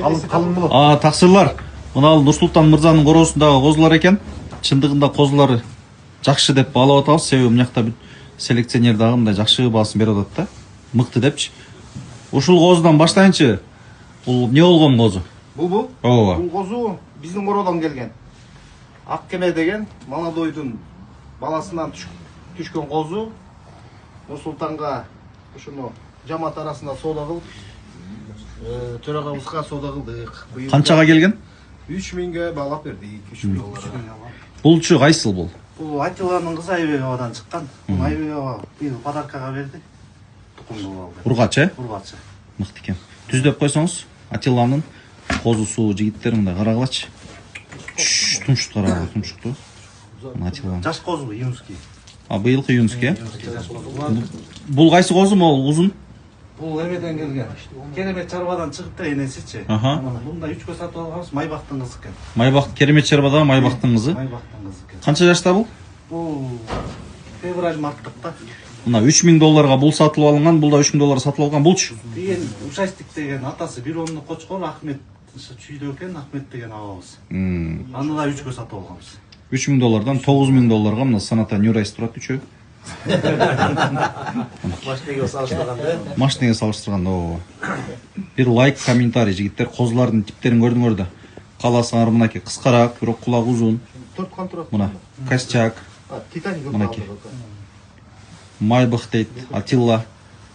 Қалың болот. Тақсырлар. Мына Нұрсұлтан мырзаның қорасындағы қозылар екен. Шындығында қозылары жақсы деп бағалап атабыз. Себебі мына жақта селекционер дағы мындай жақсы бағасын беріп атат да. Мықты депчи. Ушул қозыдан баштайынчы. Бул не болгон қозы? Бул Ооба. Бул козу биздин короодон келген. Ак кеме деген молодойдун баласынан түшкөн козу. Нурсултанга ушуну жамаат арасында соода кылып, төрагабызга соода кылдык. Канчага келген? 3000ге баалап бердик. 3000 долларга. Булчу кайсыл бул? Бул Атиланын кызы Айбек абадан чыккан. Айбек аба быйыл подаркага берди. Тукумду алды. Ургачы? Ургачы. Мыкты экен. Түздеп койсоңуз, Атиланын козусу жигиттер мындай карагылачы. Тумшук карагыла, тумшукту. Атиланын. Жаш козу юнский. Быйылкы юнский. Бул кайсы козу могул узун? Бул эмеден келген. Керемет чарбадан чыгып да энесичи. Мында 3кө сатып алганбыз, Майбактын кызы экен. Майбак керемет чарбадагы Майбактын кызы. Майбактын кызы экен. Канча жашта бул? Бул февраль марттыкта. Мына 3000 долларга бул сатылып алынган, бул да 3000 долларга сатылып алган булчу. Деген Ушастик деген атасы бир онлук кочкор Ахмет чүйдө экен, Ахмет деген абабыз. Аны да 3кө сатып алганбыз. 3000 доллардан 9000 долларга мына Саната Нюрайс турат үчөө. Машинеге салыштырганда. Машинеге салыштырганда ооба. Бир лайк, комментарий жигиттер, козулардын типтерин көрдүңөр да. Каласаңар мынакей кыскараак, бирок кулак узун. 4 контракт. Мына Костяк, Титаник мынакей. Майбах дейт, Атилла.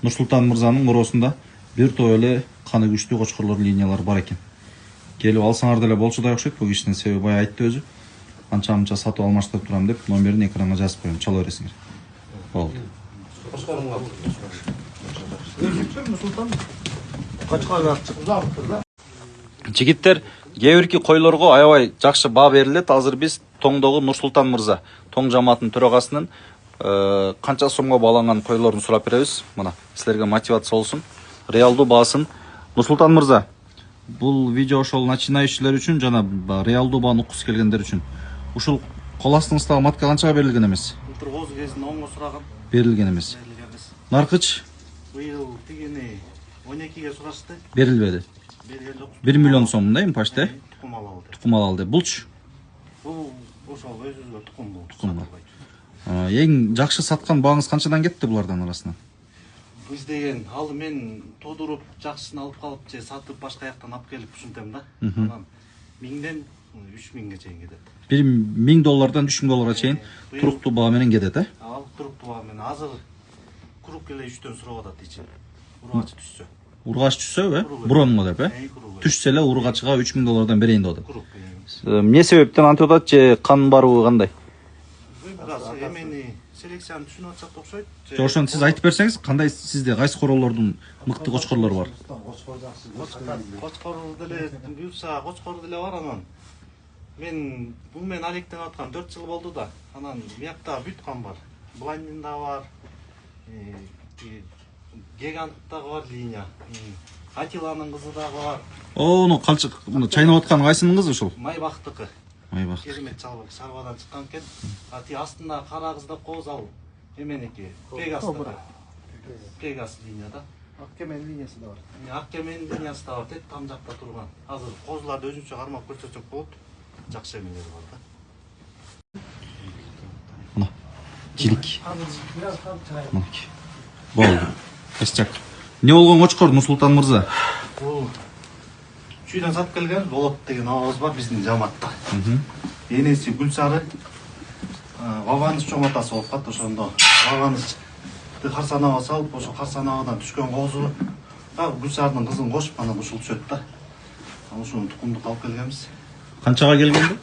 Нурсултан мырзанын муросунда бир топ эле каны күчтүү кочкорлор линиялары бар экен. Келип алсаңар деле болчудай окшойт бул кишинин, себеби бая айтты өзү. Анча-мынча сатып алмаштырып турам деп номерин экранга жазып коем, чала бересиңер. Болду. Кочкорунга. Өзүчү Нурсултан качкага чыктыр да. Жигиттер, кээ бирки койлорго аябай жакшы баа берилет. Азыр биз Тоңдогу Нурсултан мырза, Тоң жамаатынын төрагасынын канча сомго бааланган койлорун сурап беребиз. Мына силерге мотивация болсун. Реалдуу баасын. Нурсултан мырза, бул видео ошол начинающийлер үчүн жана реалдуу бааны уккусу келгендер үчүн. Ушул кол астыңыздагы матка канчага берилген эмес? Былтыр козу кезинде 10го сураган. Берилген эмес. Наркыч? Быйыл тигини 12ге сурашты. Берилбеди. Берген жок. 1 миллион сомдой почти. Тукум алалды. Тукум алалды. Булчу? Бул ошол өзүбүзгө тукумду. Эң жакшы саткан бааңыз канчадан кетти булардан арасынан? Биз деген ал мен тодуруп жакшысын алып калып же сатып башка жактан алып келип ушинтем да. Анан 1000ден 3000ге чейин кетет. 1000 доллардан 3000 долларга чейин туруктуу баа менен кетет, э? Ал туруктуу баа менен азыр куруп келе 3төн сурап атат ичи. Ургач түшсө. Ургач түшсө, буронго деп, э? Түшсө эле ургачыга 3000 доллардан берейин деп атат. Эмне себептен антип атат же кан барбы кандай? Эмени селекцияны түшүнүп атсак да окшойт. Ошону сиз айтып берсеңиз, кандай сизде кайсы короолордун мыкты кочкорлору бар? Кочкор деле буюрса кочкор деле бар анан. Мен бул менен алектенип аткан 4 жыл болду да. Анан биякта бүт кан бар. Бландин да бар. Гигант дагы бар линия. Атиланын кызы дагы бар. Ону калчык, муну чайнап аткан кайсынын кызы ушул? Майбактыкы. Майбак. Керемет чалбак сарбадан чыккан экен. Ати астында кара кыз деп коебуз ал. Эменики Пегас. Пегас линияда. Аккемен линиясы да бар. Аккемен линиясы да бар. Тет там жакта турган. Азыр козуларды өзүнчө кармап көрсөтсөк болот. Жакшы эмелер бар да. Мына жилик. Мынакей. Болду. Костяк. Не болгон кочкор Нурсултан мырза? Бул чүйдөн сатып келген Болот деген абабыз бар биздин жамаатта. Энеси Гүлсары Бабаныч чоң атасы болуп калат ошондо. Бабаныч карсанага салып, ошо карсанагдан түшкөн козу Гүлсардын кызын кошуп анан ушул түшөт да. Ушуну тукумдук алып келгенбиз. Канчага келген бу?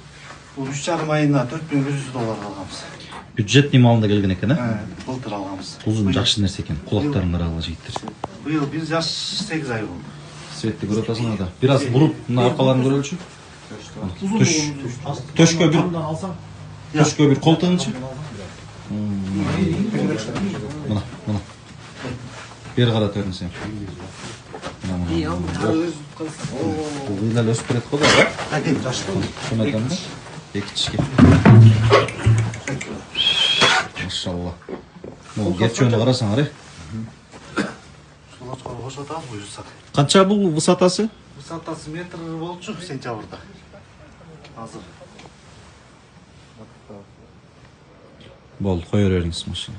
Бул 3,5 айына 4100 доллар алганбыз. Бюджетный малында келген экен, э? Былтыр алганбыз. Узун жакшы нерсе экен. Кулактарын карагыла жигиттер. Быйыл 1 жаш 8 ай болду. Светти көрүп атасыңар да. Бир аз буруп, мына аркаларын көрөлүчү. Төшкө бир алсаң. Төшкө бир кол тыгынчы. Мына. Бер карат көрүнсөң. Бул эле өсүп берет го да. Кайтем жаш болду. Шуну айтам да. Экичке. Машалла. Бул герчөнү карасаңар, э? Кошотабыз буюрсак. Канча бул высотасы? высотасы метр болчу сентябрда. Азыр. Болды, қоя беріңіз машина.